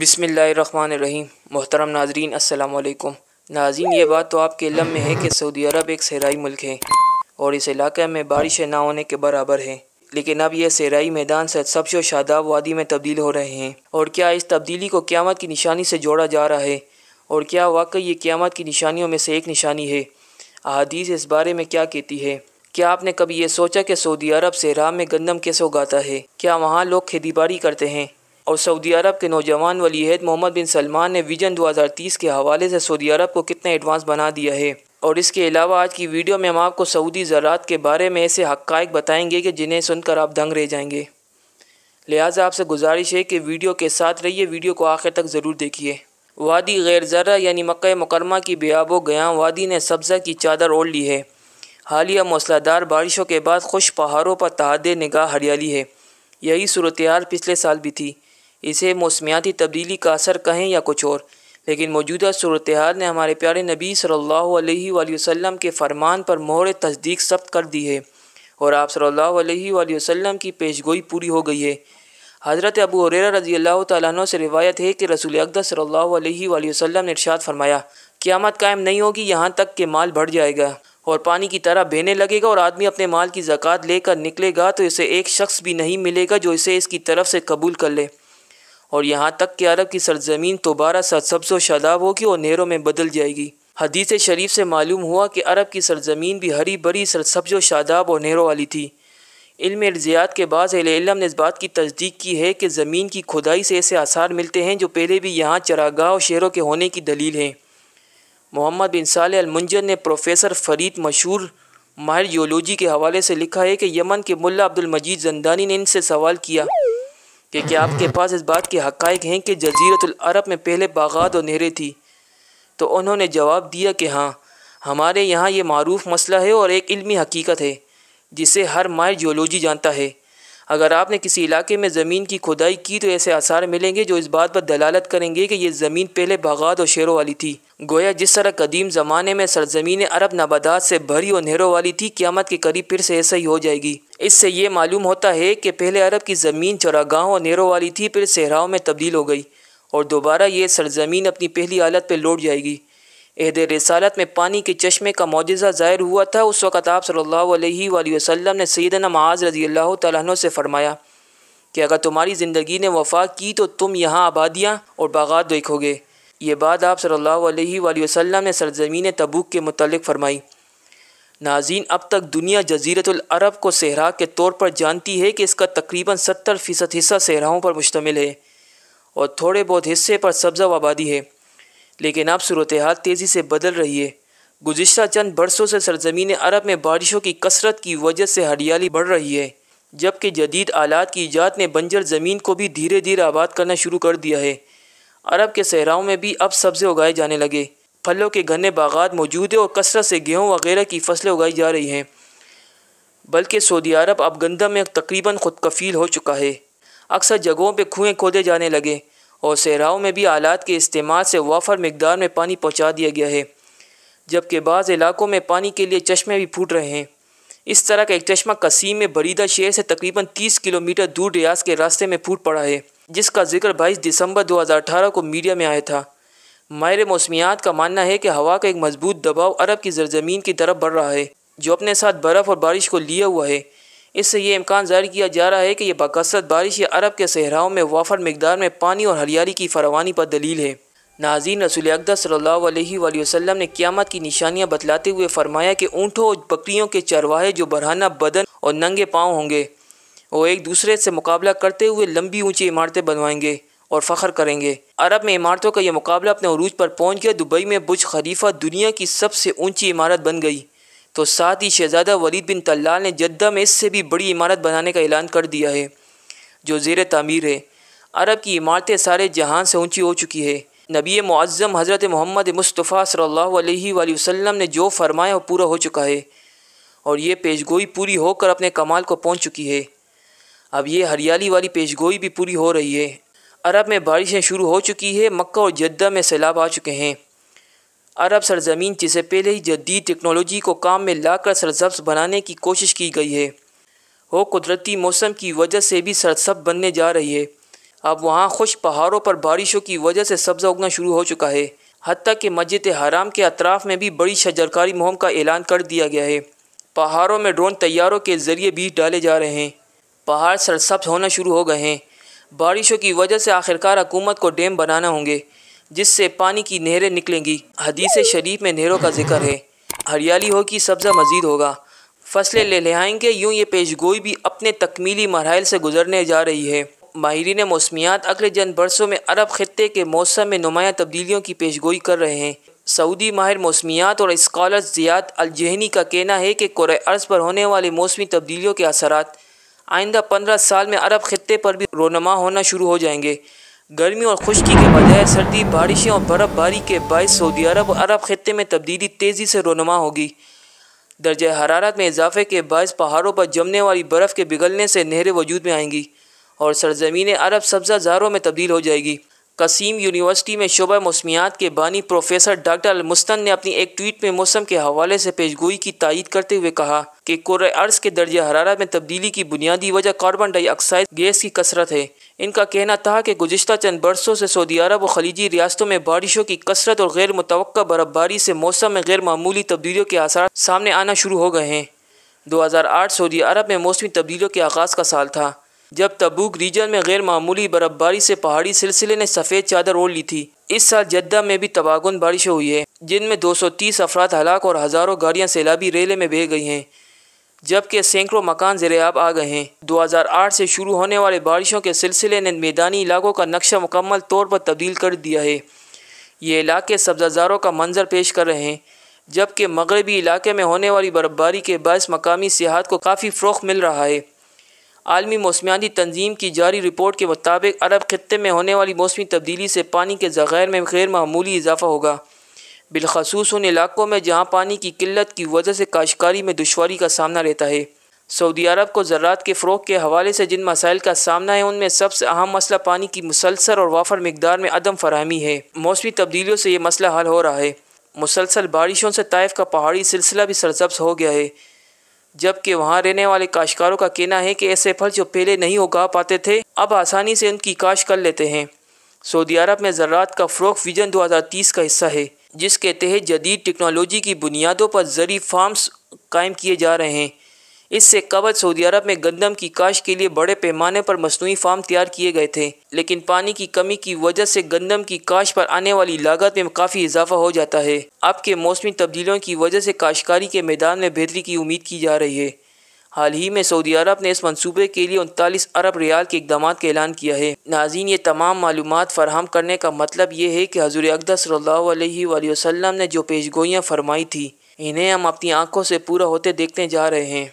بسم اللہ الرحمن الرحیم۔ محترم ناظرین السلام علیکم۔ ناظرین، یہ بات تو آپ کے علم میں ہے کہ سعودی عرب ایک صحرائی ملک ہے اور اس علاقے میں بارشیں نہ ہونے کے برابر ہے، لیکن اب یہ صحرائی میدان سرسبز و شاداب وادی میں تبدیل ہو رہے ہیں۔ اور کیا اس تبدیلی کو قیامت کی نشانی سے جوڑا جا رہا ہے؟ اور کیا واقعی یہ قیامت کی نشانیوں میں سے ایک نشانی ہے؟ احادیث اس بارے میں کیا کہتی ہے؟ کیا آپ نے کبھی یہ سوچا کہ سعودی عرب صحرا میں گندم کیسے اگاتا ہے؟ کیا وہاں لوگ کھیتی باڑی کرتے ہیں؟ اور سعودی عرب کے نوجوان ولی عہد محمد بن سلمان نے ویژن 2030 کے حوالے سے سعودی عرب کو کتنا ایڈوانس بنا دیا ہے۔ اور اس کے علاوہ آج کی ویڈیو میں ہم آپ کو سعودی زراعت کے بارے میں ایسے حقائق بتائیں گے کہ جنہیں سن کر آپ دنگ رہ جائیں گے۔ لہٰذا آپ سے گزارش ہے کہ ویڈیو کے ساتھ رہیے، ویڈیو کو آخر تک ضرور دیکھیے۔ وادی غیر زرع یعنی مکہ مکرمہ کی بیاب و گیاں وادی نے سبزہ کی چادر اوڑھ لی ہے۔ حالیہ موسلادھار بارشوں کے بعد خشک پہاڑوں پر تحت نگاہ ہریالی ہے۔ یہی صورتحال پچھلے سال بھی تھی۔ اسے موسمیاتی تبدیلی کا اثر کہیں یا کچھ اور، لیکن موجودہ صورتحال نے ہمارے پیارے نبی صلی اللہ علیہ وآلہ وسلم کے فرمان پر مہر تصدیق ثبت کر دی ہے اور آپ صلی اللہ علیہ وآلہ وسلم کی پیشگوئی پوری ہو گئی ہے۔ حضرت ابو ہریرہ رضی اللہ تعالیٰ عنہ سے روایت ہے کہ رسول اقدس صلی اللہ علیہ وآلہ وسلم نے ارشاد فرمایا، قیامت قائم نہیں ہوگی یہاں تک کہ مال بڑھ جائے گا اور پانی کی طرح بہنے لگے گا، اور آدمی اپنے مال کی زکوٰۃ لے کر نکلے گا تو اسے ایک شخص بھی نہیں ملے گا جو اسے اس کی طرف سے قبول کر لے، اور یہاں تک کہ عرب کی سرزمین دوبارہ سرسبز و شاداب ہوگی اور نہروں میں بدل جائے گی۔ حدیث شریف سے معلوم ہوا کہ عرب کی سرزمین بھی ہری بھری سرسبز و شاداب اور نہروں والی تھی۔ علم ارضیات کے بعض اہل علم نے اس بات کی تصدیق کی ہے کہ زمین کی کھدائی سے ایسے آثار ملتے ہیں جو پہلے بھی یہاں چراگاہ اور شہروں کے ہونے کی دلیل ہیں۔ محمد بن صالح المنجد نے پروفیسر فرید مشہور ماہر جیولوجی کے حوالے سے لکھا ہے کہ یمن کے ملا عبد المجید زندانی نے ان سے سوال کیا کہ کیا آپ کے پاس اس بات کے حقائق ہیں کہ جزیرۃ العرب میں پہلے باغات اور نہریں تھیں؟ تو انہوں نے جواب دیا کہ ہاں، ہمارے یہاں یہ معروف مسئلہ ہے اور ایک علمی حقیقت ہے جسے ہر ماہر جیولوجی جانتا ہے۔ اگر آپ نے کسی علاقے میں زمین کی کھدائی کی تو ایسے آثار ملیں گے جو اس بات پر دلالت کریں گے کہ یہ زمین پہلے باغات اور شہروں والی تھی۔ گویا جس طرح قدیم زمانے میں سرزمین عرب نباتات سے بھری اور نہروں والی تھی، قیامت کے قریب پھر سے ایسا ہی ہو جائے گی۔ اس سے یہ معلوم ہوتا ہے کہ پہلے عرب کی زمین چراگاہوں اور نہروں والی تھی، پھر صحراؤں میں تبدیل ہو گئی اور دوبارہ یہ سرزمین اپنی پہلی حالت پہ لوٹ جائے گی۔ عہد رسالت میں پانی کے چشمے کا معجزہ ظاہر ہوا تھا۔ اس وقت آپ صلی اللہ علیہ وآلہ وسلم نے سیدنا معاذ رضی اللہ تعالیٰ عنہ سے فرمایا کہ اگر تمہاری زندگی نے وفا کی تو تم یہاں آبادیاں اور باغات دیکھو گے۔ یہ بات آپ صلی اللہ علیہ وآلہ وسلم نے سرزمین تبوک کے متعلق فرمائی۔ ناظرین، اب تک دنیا جزیرۃ العرب کو صحرا کے طور پر جانتی ہے کہ اس کا تقریباً 70% حصہ صحراؤں پر مشتمل ہے اور تھوڑے بہت حصے پر سبزہ و آبادی ہے، لیکن اب صورتحال تیزی سے بدل رہی ہے۔ گزشتہ چند برسوں سے سرزمین عرب میں بارشوں کی کثرت کی وجہ سے ہریالی بڑھ رہی ہے، جبکہ جدید آلات کی ایجاد نے بنجر زمین کو بھی دھیرے دھیرے آباد کرنا شروع کر دیا ہے۔ عرب کے صحراؤں میں بھی اب سبزے اگائے جانے لگے، پھلوں کے گھنے باغات موجود ہیں اور کثرت سے گیہوں وغیرہ کی فصلیں اگائی جا رہی ہیں، بلکہ سعودی عرب اب گندم میں تقریباً خود کفیل ہو چکا ہے۔ اکثر جگہوں پہ کنویں کھودے جانے لگے اور صحراؤں میں بھی آلات کے استعمال سے وافر مقدار میں پانی پہنچا دیا گیا ہے، جبکہ بعض علاقوں میں پانی کے لیے چشمے بھی پھوٹ رہے ہیں۔ اس طرح کا ایک چشمہ قصیم میں بریدہ شہر سے تقریباً 30 کلومیٹر دور ریاض کے راستے میں پھوٹ پڑا ہے، جس کا ذکر 22 دسمبر 2018 کو میڈیا میں آیا تھا۔ ماہر موسمیات کا ماننا ہے کہ ہوا کا ایک مضبوط دباؤ عرب کی زرزمین کی طرف بڑھ رہا ہے، جو اپنے ساتھ برف اور بارش کو لیے ہوا ہے۔ اس سے یہ امکان ظاہر کیا جا رہا ہے کہ یہ بکثرت بارش یہ عرب کے صحراؤں میں وافر مقدار میں پانی اور ہریالی کی فراوانی پر دلیل ہے۔ ناظرین، رسول اقدس صلی اللہ علیہ وآلہ وسلم نے قیامت کی نشانیاں بتلاتے ہوئے فرمایا کہ اونٹوں اور بکریوں کے چرواہے جو برہنہ بدن اور ننگے پاؤں ہوں گے، وہ ایک دوسرے سے مقابلہ کرتے ہوئے لمبی اونچی عمارتیں بنوائیں گے اور فخر کریں گے۔ عرب میں عمارتوں کا یہ مقابلہ اپنے عروج پر پہنچ گیا۔ دبئی میں برج خلیفہ دنیا کی سب سے اونچی عمارت بن گئی، تو ساتھ ہی شہزادہ ولید بن طلال نے جدہ میں اس سے بھی بڑی عمارت بنانے کا اعلان کر دیا ہے، جو زیر تعمیر ہے۔ عرب کی عمارتیں سارے جہان سے اونچی ہو چکی ہے۔ نبی معظم حضرت محمد مصطفیٰ صلی اللہ علیہ وآلہ وسلم نے جو فرمایا وہ پورا ہو چکا ہے اور یہ پیشگوئی پوری ہو کر اپنے کمال کو پہنچ چکی ہے۔ اب یہ ہریالی والی پیشگوئی بھی پوری ہو رہی ہے۔ عرب میں بارشیں شروع ہو چکی ہے، مکہ اور جدہ میں سیلاب آ چکے ہیں۔ عرب سرزمین جسے پہلے ہی جدید ٹیکنالوجی کو کام میں لا کر سرسبز بنانے کی کوشش کی گئی ہے، وہ قدرتی موسم کی وجہ سے بھی سرسبز بننے جا رہی ہے۔ اب وہاں خشک پہاڑوں پر بارشوں کی وجہ سے سبزہ اگنا شروع ہو چکا ہے، حتیٰ کہ مسجد حرام کے اطراف میں بھی بڑی شجرکاری مہم کا اعلان کر دیا گیا ہے۔ پہاڑوں میں ڈرون طیاروں کے ذریعے بیج ڈالے جا رہے ہیں، پہاڑ سرسبز ہونا شروع ہو گئے ہیں۔ بارشوں کی وجہ سے آخرکار حکومت کو ڈیم بنانا ہوں گے جس سے پانی کی نہریں نکلیں گی۔ حدیث شریف میں نہروں کا ذکر ہے، ہریالی ہوگی، سبزہ مزید ہوگا، فصلیں لہلہائیں گے۔ یوں یہ پیشگوئی بھی اپنے تکمیلی مراحل سے گزرنے جا رہی ہے۔ ماہرین موسمیات اگلے چند برسوں میں عرب خطے کے موسم میں نمایاں تبدیلیوں کی پیشگوئی کر رہے ہیں۔ سعودی ماہر موسمیات اور اسکالر زیاد الجہنی کا کہنا ہے کہ کرۂ ارض پر ہونے والی موسمی تبدیلیوں کے اثرات آئندہ 15 سال میں عرب خطے پر بھی رونما ہونا شروع ہو جائیں گے۔ گرمی اور خشکی کے بجائے سردی، بارشیں اور برف باری کے باعث سعودی عرب اور عرب خطے میں تبدیلی تیزی سے رونما ہوگی۔ درجہ حرارت میں اضافے کے باعث پہاڑوں پر جمنے والی برف کے پگھلنے سے نہریں وجود میں آئیں گی اور سرزمین عرب سبزہ زاروں میں تبدیل ہو جائے گی۔ قصیم یونیورسٹی میں شعبہ موسمیات کے بانی پروفیسر ڈاکٹر المستن نے اپنی ایک ٹویٹ میں موسم کے حوالے سے پیشگوئی کی تائید کرتے ہوئے کہا کہ کرۂ ارض کے درجہ حرارت میں تبدیلی کی بنیادی وجہ کاربن ڈائی آکسائڈ گیس کی کثرت ہے۔ ان کا کہنا تھا کہ گزشتہ چند برسوں سے سعودی عرب و خلیجی ریاستوں میں بارشوں کی کثرت اور غیر متوقع برف باری سے موسم میں غیر معمولی تبدیلیوں کے آثار سامنے آنا شروع ہو گئے ہیں۔ 2008 سعودی عرب میں موسمی تبدیلیوں کے آغاز کا سال تھا، جب تبوک ریجن میں غیر معمولی برف باری سے پہاڑی سلسلے نے سفید چادر اوڑھ لی تھی۔ اس سال جدہ میں بھی تباہکن بارشیں ہوئی ہیں، جن میں 230 افراد ہلاک اور ہزاروں گاڑیاں سیلابی ریلے میں بہہ گئی ہیں، جبکہ سینکڑوں مکان زیر آب آ گئے ہیں۔ 2008 سے شروع ہونے والے بارشوں کے سلسلے نے میدانی علاقوں کا نقشہ مکمل طور پر تبدیل کر دیا ہے۔ یہ علاقے سبزہ زاروں کا منظر پیش کر رہے ہیں، جبکہ مغربی علاقے میں ہونے والی برف باری کے باعث مقامی سیاحت کو کافی فروغ مل رہا ہے۔ عالمی موسمیاتی تنظیم کی جاری رپورٹ کے مطابق عرب خطے میں ہونے والی موسمی تبدیلی سے پانی کے ذخائر میں غیر معمولی اضافہ ہوگا، بالخصوص ان علاقوں میں جہاں پانی کی قلت کی وجہ سے کاشتکاری میں دشواری کا سامنا رہتا ہے۔ سعودی عرب کو زراعت کے فروغ کے حوالے سے جن مسائل کا سامنا ہے، ان میں سب سے اہم مسئلہ پانی کی مسلسل اور وافر مقدار میں عدم فراہمی ہے۔ موسمی تبدیلیوں سے یہ مسئلہ حل ہو رہا ہے۔ مسلسل بارشوں سے طائف کا پہاڑی سلسلہ بھی سرسبز ہو گیا ہے، جبکہ وہاں رہنے والے کاشتکاروں کا کہنا ہے کہ ایسے پھل جو پہلے نہیں اگا پاتے تھے اب آسانی سے ان کی کاشت کر لیتے ہیں۔ سعودی عرب میں زراعت کا فروغ ویژن 2030 کا حصہ ہے، جس کے تحت جدید ٹیکنالوجی کی بنیادوں پر زرعی فارمز قائم کیے جا رہے ہیں۔ اس سے قبل سعودی عرب میں گندم کی کاشت کے لیے بڑے پیمانے پر مصنوعی فارم تیار کیے گئے تھے، لیکن پانی کی کمی کی وجہ سے گندم کی کاشت پر آنے والی لاگت میں کافی اضافہ ہو جاتا ہے۔ اب کے موسمی تبدیلیوں کی وجہ سے کاشتکاری کے میدان میں بہتری کی امید کی جا رہی ہے۔ حال ہی میں سعودی عرب نے اس منصوبے کے لیے 39 ارب ریال کے اقدامات کا اعلان کیا ہے۔ ناظرین، یہ تمام معلومات فراہم کرنے کا مطلب یہ ہے کہ حضور اقدس صلی اللہ علیہ وآلہ وسلم نے جو پیشگوئیاں فرمائی تھیں، انہیں ہم اپنی آنکھوں سے پورا ہوتے دیکھتے جا رہے ہیں۔